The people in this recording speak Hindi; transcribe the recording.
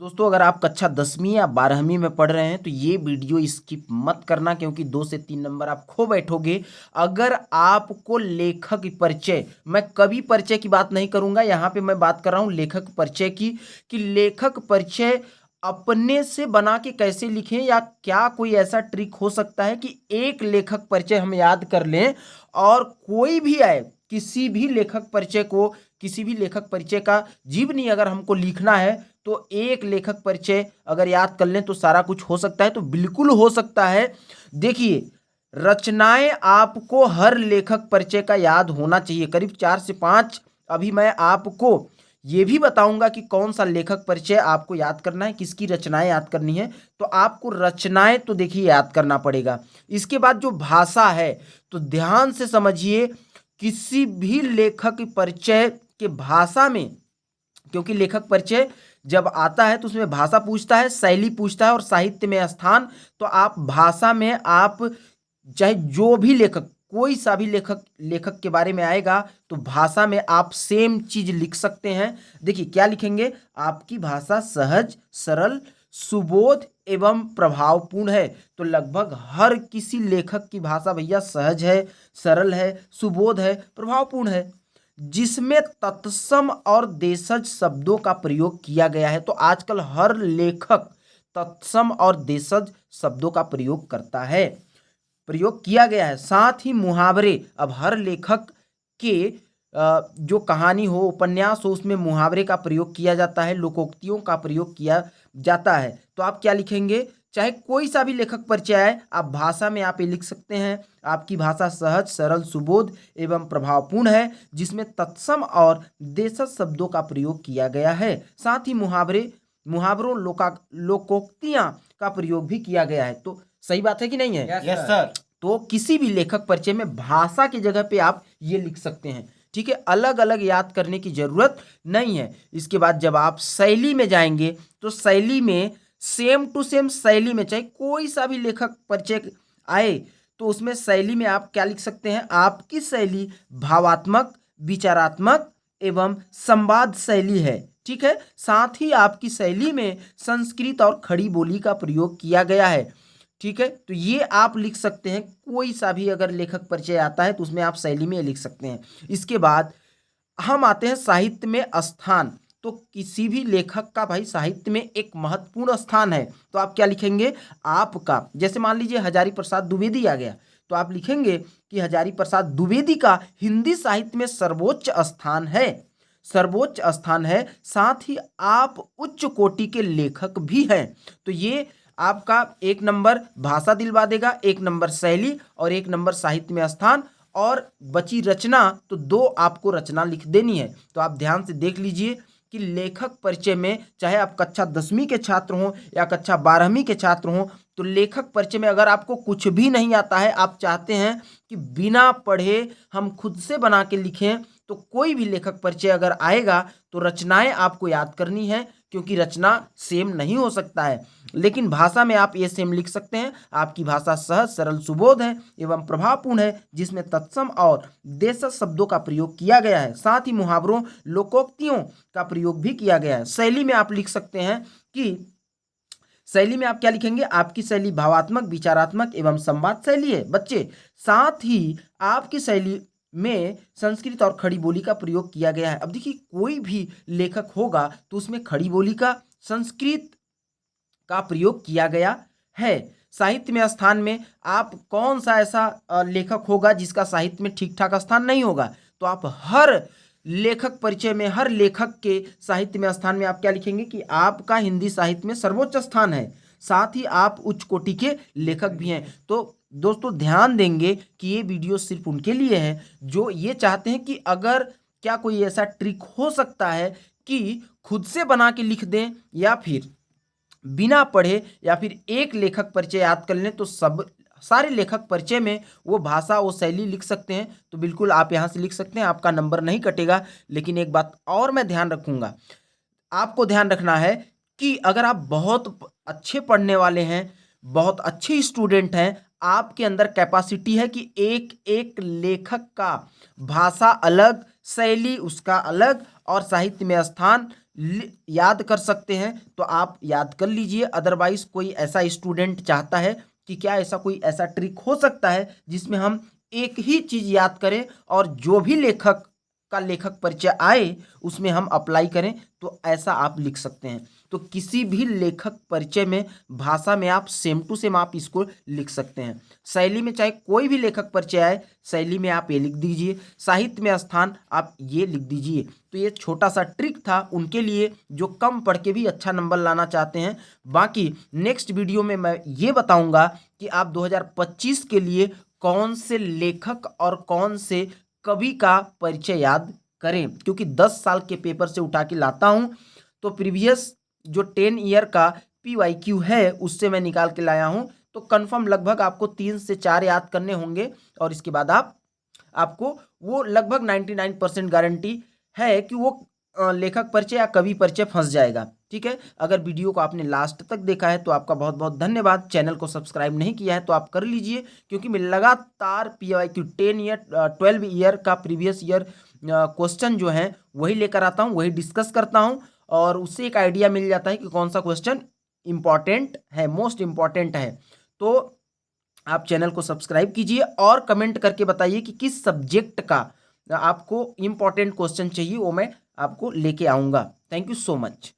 दोस्तों, अगर आप कक्षा 10वीं या 12वीं में पढ़ रहे हैं तो ये वीडियो स्किप मत करना, क्योंकि 2 से 3 नंबर आप खो बैठोगे। अगर आपको लेखक परिचय, मैं कभी परिचय की बात नहीं करूंगा, यहाँ पे मैं बात कर रहा हूँ लेखक परिचय की, कि लेखक परिचय अपने से बना के कैसे लिखें, या क्या कोई ऐसा ट्रिक हो सकता है कि एक लेखक परिचय हम याद कर लें और कोई भी आए किसी भी लेखक परिचय को, किसी भी लेखक परिचय का जीवनी अगर हमको लिखना है तो एक लेखक परिचय अगर याद कर लें तो सारा कुछ हो सकता है। तो बिल्कुल हो सकता है। देखिए, रचनाएं आपको हर लेखक परिचय का याद होना चाहिए, करीब 4 से 5। अभी मैं आपको ये भी बताऊंगा कि कौन सा लेखक परिचय आपको याद करना है, किसकी रचनाएं याद करनी है। तो आपको रचनाएं तो देखिए याद करना पड़ेगा। इसके बाद जो भाषा है, तो ध्यान से समझिए, किसी भी लेखक परिचय के भाषा में, क्योंकि लेखक परिचय जब आता है तो उसमें भाषा पूछता है, शैली पूछता है और साहित्य में स्थान। तो आप भाषा में आप चाहे जो भी लेखक, कोई सा भी लेखक लेखक के बारे में आएगा तो भाषा में आप सेम चीज लिख सकते हैं। देखिए क्या लिखेंगे, आपकी भाषा सहज, सरल, सुबोध एवं प्रभावपूर्ण है। तो लगभग हर किसी लेखक की भाषा भैया सहज है, सरल है, सुबोध है, प्रभावपूर्ण है, जिसमें तत्सम और देशज शब्दों का प्रयोग किया गया है। तो आजकल हर लेखक तत्सम और देशज शब्दों का प्रयोग करता है, प्रयोग किया गया है। साथ ही मुहावरे, अब हर लेखक के जो कहानी हो, उपन्यास हो, उसमें मुहावरे का प्रयोग किया जाता है, लोकोक्तियों का प्रयोग किया जाता है। तो आप क्या लिखेंगे, चाहे कोई सा भी लेखक परिचय आए, आप भाषा में आप ये लिख सकते हैं, आपकी भाषा सहज, सरल, सुबोध एवं प्रभावपूर्ण है, जिसमें तत्सम और देशज शब्दों का प्रयोग किया गया है। साथ ही मुहावरों, लोकोक्तियां का प्रयोग भी किया गया है। तो सही बात है कि नहीं है? Yes sir. तो किसी भी लेखक परिचय में भाषा की जगह पे आप ये लिख सकते हैं। ठीक है, अलग अलग याद करने की जरूरत नहीं है। इसके बाद जब आप शैली में जाएंगे तो शैली में सेम टू सेम शैली में, चाहे कोई सा भी लेखक परिचय आए तो उसमें शैली में आप क्या लिख सकते हैं, आपकी शैली भावात्मक, विचारात्मक एवं संवाद शैली है। ठीक है, साथ ही आपकी शैली में संस्कृत और खड़ी बोली का प्रयोग किया गया है। ठीक है, तो ये आप लिख सकते हैं, कोई सा भी अगर लेखक परिचय आता है तो उसमें आप शैली में लिख सकते हैं। इसके बाद हम आते हैं साहित्य में स्थान। तो किसी भी लेखक का भाई साहित्य में एक महत्वपूर्ण स्थान है। तो आप क्या लिखेंगे, आपका, जैसे मान लीजिए हजारी प्रसाद द्विवेदी आ गया, तो आप लिखेंगे कि हजारी प्रसाद द्विवेदी का हिंदी साहित्य में सर्वोच्च स्थान है, सर्वोच्च स्थान है। साथ ही आप उच्च कोटि के लेखक भी हैं। तो ये आपका 1 नंबर भाषा दिलवा देगा, 1 नंबर शैली और 1 नंबर साहित्य में स्थान। और बची रचना, तो 2 आपको रचना लिख देनी है। तो आप ध्यान से देख लीजिए कि लेखक परिचय में, चाहे आप कक्षा 10वीं के छात्र हों या कक्षा 12वीं के छात्र हों, तो लेखक परिचय में अगर आपको कुछ भी नहीं आता है, आप चाहते हैं कि बिना पढ़े हम खुद से बना के लिखें, तो कोई भी लेखक परिचय अगर आएगा तो रचनाएं आपको याद करनी है, क्योंकि रचना सेम नहीं हो सकता है, लेकिन भाषा में आप ये सेम लिख सकते हैं। आपकी भाषा सहज, सरल, सुबोध है एवं प्रभावपूर्ण है, जिसमें तत्सम और देशज शब्दों का प्रयोग किया गया है। साथ ही मुहावरों, लोकोक्तियों का प्रयोग भी किया गया है। शैली में आप लिख सकते हैं कि शैली में आप क्या लिखेंगे, आपकी शैली भावात्मक, विचारात्मक एवं संवाद शैली है बच्चे। साथ ही आपकी शैली में संस्कृत और खड़ी बोली का प्रयोग किया गया है। अब देखिए, कोई भी लेखक होगा तो उसमें खड़ी बोली का, संस्कृत का प्रयोग किया गया है। साहित्य में स्थान में आप कौन सा ऐसा लेखक होगा जिसका साहित्य में ठीक ठाक स्थान नहीं होगा, तो आप हर लेखक परिचय में, हर लेखक के साहित्य में स्थान में आप क्या लिखेंगे कि आपका हिंदी साहित्य में सर्वोच्च स्थान है। साथ ही आप उच्च कोटि के लेखक भी हैं। तो दोस्तों ध्यान देंगे कि ये वीडियो सिर्फ उनके लिए है जो ये चाहते हैं कि अगर क्या कोई ऐसा ट्रिक हो सकता है कि खुद से बना के लिख दें, या फिर बिना पढ़े, या फिर एक लेखक परिचय याद कर लें तो सब सारे लेखक परिचय में वो भाषा, वो शैली लिख सकते हैं। तो बिल्कुल आप यहाँ से लिख सकते हैं, आपका नंबर नहीं कटेगा। लेकिन एक बात और मैं ध्यान रखूंगा, आपको ध्यान रखना है कि अगर आप बहुत अच्छे पढ़ने वाले हैं, बहुत अच्छे स्टूडेंट हैं, आपके अंदर कैपेसिटी है कि एक एक लेखक का भाषा अलग, शैली उसका अलग और साहित्य में स्थान याद कर सकते हैं तो आप याद कर लीजिए। अदरवाइज कोई ऐसा स्टूडेंट चाहता है कि क्या ऐसा कोई ऐसा ट्रिक हो सकता है जिसमें हम एक ही चीज याद करें और जो भी लेखक का लेखक परिचय आए उसमें हम अप्लाई करें, तो ऐसा आप लिख सकते हैं। तो किसी भी लेखक परिचय में भाषा में आप सेम टू सेम आप इसको लिख सकते हैं। शैली में चाहे कोई भी लेखक परिचय आए, शैली में आप ये लिख दीजिए, साहित्य में स्थान आप ये लिख दीजिए। तो ये छोटा सा ट्रिक था उनके लिए जो कम पढ़ के भी अच्छा नंबर लाना चाहते हैं। बाकी नेक्स्ट वीडियो में मैं ये बताऊंगा कि आप 2025 के लिए कौन से लेखक और कौन से कवि का परिचय याद करें, क्योंकि 10 साल के पेपर से उठा के लाता हूं। तो प्रीवियस जो 10 ईयर का PYQ है उससे मैं निकाल के लाया हूं। तो कंफर्म लगभग आपको 3 से 4 याद करने होंगे और इसके बाद आपको वो लगभग 99% गारंटी है कि वो लेखक परिचय या कवि परिचय फंस जाएगा। ठीक है, अगर वीडियो को आपने लास्ट तक देखा है तो आपका बहुत बहुत धन्यवाद। चैनल को सब्सक्राइब नहीं किया है तो आप कर लीजिए, क्योंकि मैं लगातार PYQ 10 ईयर 12 ईयर का प्रीवियस ईयर क्वेश्चन जो है वही लेकर आता हूँ, वही डिस्कस करता हूँ और उससे एक आइडिया मिल जाता है कि कौन सा क्वेश्चन इंपॉर्टेंट है, मोस्ट इंपॉर्टेंट है। तो आप चैनल को सब्सक्राइब कीजिए और कमेंट करके बताइए कि किस सब्जेक्ट का आपको इंपॉर्टेंट क्वेश्चन चाहिए, वो मैं आपको लेके आऊँगा। Thank you so much.